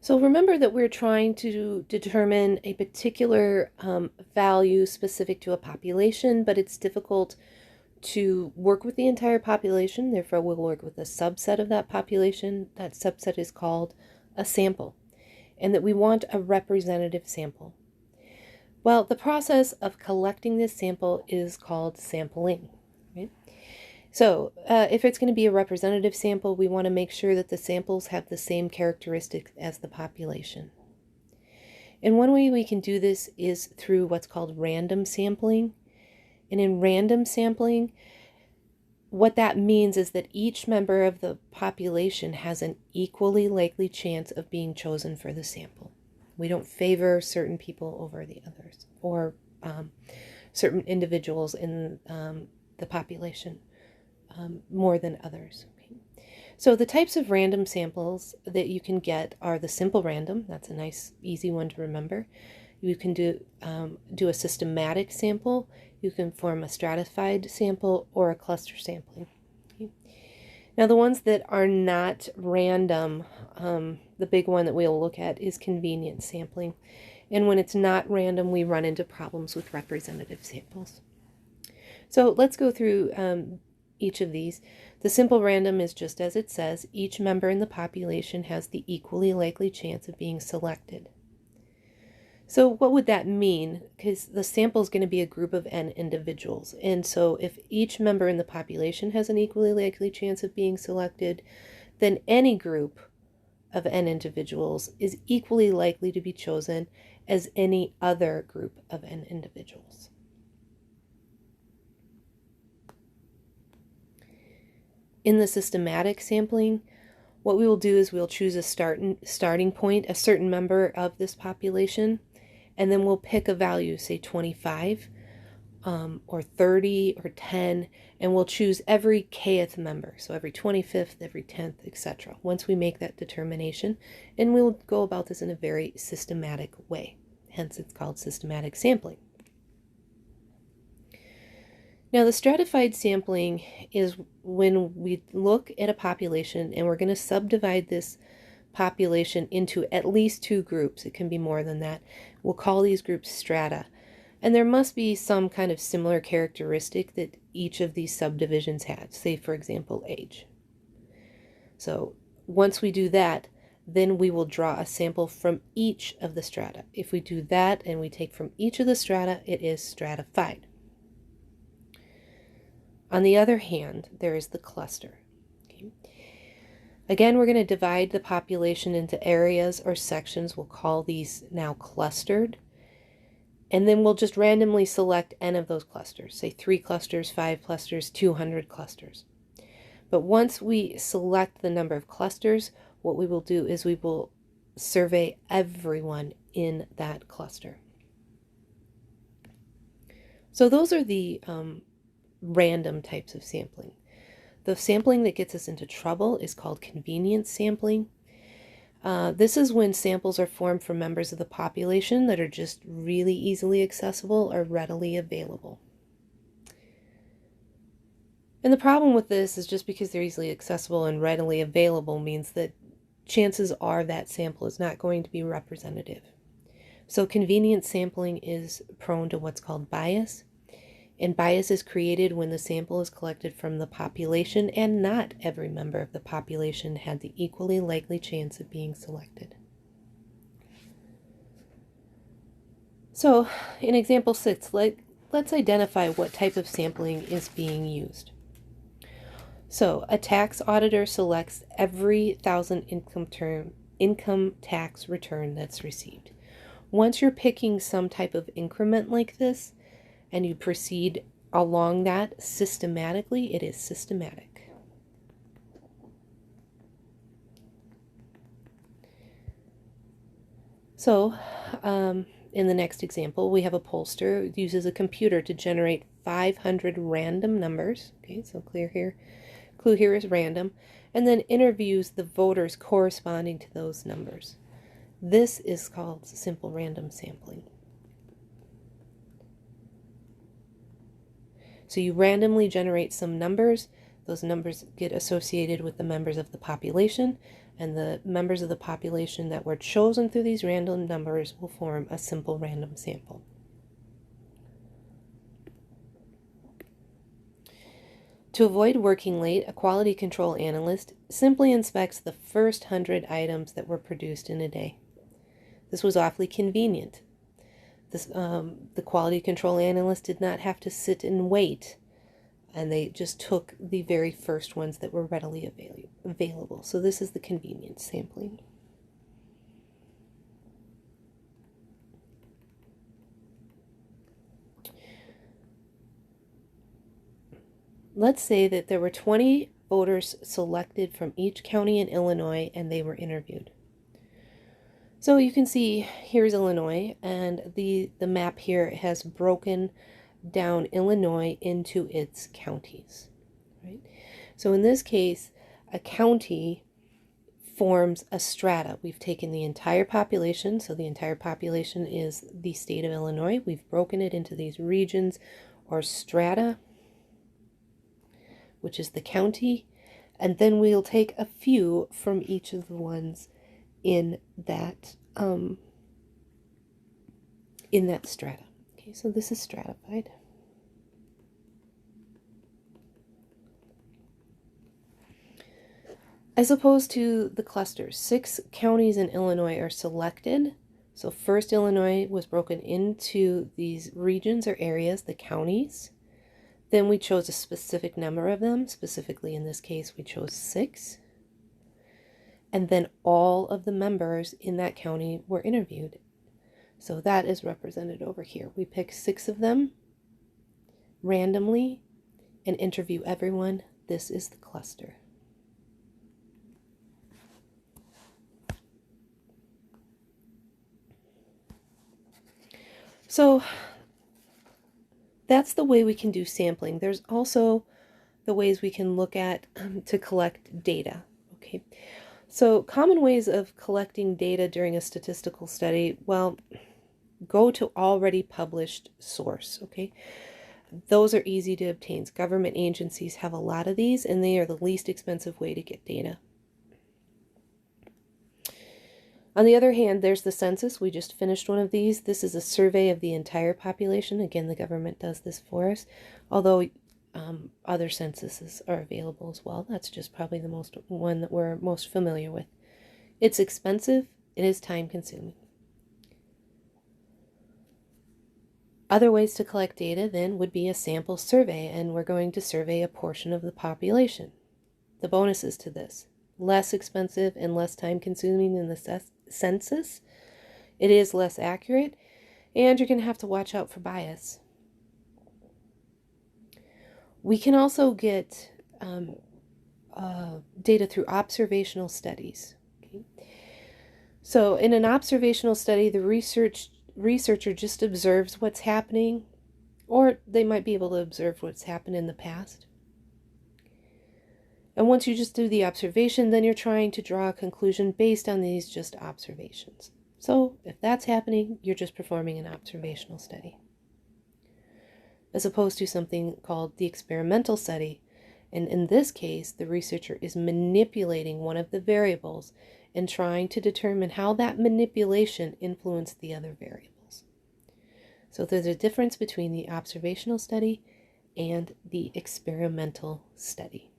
So remember that we're trying to determine a particular value specific to a population, but it's difficult to work with the entire population. Therefore, we'll work with a subset of that population. That subset is called a sample, and that we want a representative sample. Well, the process of collecting this sample is called sampling. Right? So if it's going to be a representative sample, we want to make sure that the samples have the same characteristics as the population. And one way we can do this is through what's called random sampling. And in random sampling, what that means is that each member of the population has an equally likely chance of being chosen for the sample. We don't favor certain people over the others, or certain individuals in the population more than others. Okay. So the types of random samples that you can get are the simple random. That's a nice, easy one to remember. You can do a systematic sample. You can form a stratified sample or a cluster sampling. Okay. Now the ones that are not random, the big one that we'll look at is convenience sampling. And when it's not random, we run into problems with representative samples. So let's go through each of these. The simple random is just as it says. Each member in the population has the equally likely chance of being selected. So what would that mean? Because the sample is going to be a group of n individuals. And so if each member in the population has an equally likely chance of being selected, then any group of n individuals is equally likely to be chosen as any other group of n individuals. In the systematic sampling, what we will do is we'll choose a starting point, a certain member of this population, and then we'll pick a value, say 25 or 30 or 10, and we'll choose every kth member, so every 25th, every 10th, etc. Once we make that determination, and we'll go about this in a very systematic way. Hence, it's called systematic sampling. Now, the stratified sampling is when we look at a population and we're going to subdivide this population into at least two groups. It can be more than that. We'll call these groups strata. And there must be some kind of similar characteristic that each of these subdivisions had. Say, for example, age. So once we do that, then we will draw a sample from each of the strata. If we do that and we take from each of the strata, it is stratified. On the other hand, there is the cluster. Okay. Again, we're going to divide the population into areas or sections. We'll call these now clustered. And then we'll just randomly select n of those clusters. Say 3 clusters, 5 clusters, 200 clusters. But once we select the number of clusters, what we will do is we will survey everyone in that cluster. So those are the random types of sampling. The sampling that gets us into trouble is called convenience sampling. This is when samples are formed from members of the population that are just really easily accessible or readily available. And the problem with this is just because they're easily accessible and readily available means that chances are that sample is not going to be representative. So convenience sampling is prone to what's called bias. And bias is created when the sample is collected from the population and not every member of the population had the equally likely chance of being selected. So in example 6, let's identify what type of sampling is being used. So a tax auditor selects every 1,000 income tax return that's received. Once you're picking some type of increment like this, and you proceed along that systematically, it is systematic. So, in the next example, we have a pollster who uses a computer to generate 500 random numbers. Okay, so clue here is random, and then interviews the voters corresponding to those numbers. This is called simple random sampling. So you randomly generate some numbers. Those numbers get associated with the members of the population, and the members of the population that were chosen through these random numbers will form a simple random sample. To avoid working late, a quality control analyst simply inspects the first 100 items that were produced in a day. This was awfully convenient. The quality control analyst did not have to sit and wait, and they just took the very first ones that were readily available. So this is the convenience sampling. Let's say that there were 20 voters selected from each county in Illinois and they were interviewed. So you can see here's Illinois, and the map here has broken down Illinois into its counties, right? So in this case, a county forms a strata. We've taken the entire population, so the entire population is the state of Illinois. We've broken it into these regions or strata, which is the county, and then we'll take a few from each of the ones in that strata. Okay, so this is stratified. As opposed to the clusters, 6 counties in Illinois are selected. So first Illinois was broken into these regions or areas, the counties. Then we chose a specific number of them. Specifically in this case, we chose 6. And then all of the members in that county were interviewed. So that is represented over here. We pick 6 of them randomly and interview everyone. This is the cluster. So that's the way we can do sampling. There's also the ways we can look at to collect data. Okay, so common ways of collecting data during a statistical study, well, go to already published source. Okay, those are easy to obtain. Government agencies have a lot of these, and they are the least expensive way to get data. On the other hand, there's the census. We just finished one of these. This is a survey of the entire population. Again, the government does this for us, although other censuses are available as well. That's just probably the one that we're most familiar with. It's expensive. It is time consuming. Other ways to collect data then would be a sample survey, and we're going to survey a portion of the population. The bonuses to this: less expensive and less time consuming than the census. It is less accurate, and you're going to have to watch out for bias. We can also get data through observational studies. Okay? So in an observational study, the researcher just observes what's happening, or they might be able to observe what's happened in the past. And once you just do the observation, then you're trying to draw a conclusion based on these just observations. So if that's happening, you're just performing an observational study. As opposed to something called the experimental study. And in this case, the researcher is manipulating one of the variables and trying to determine how that manipulation influenced the other variables. So there's a difference between the observational study and the experimental study.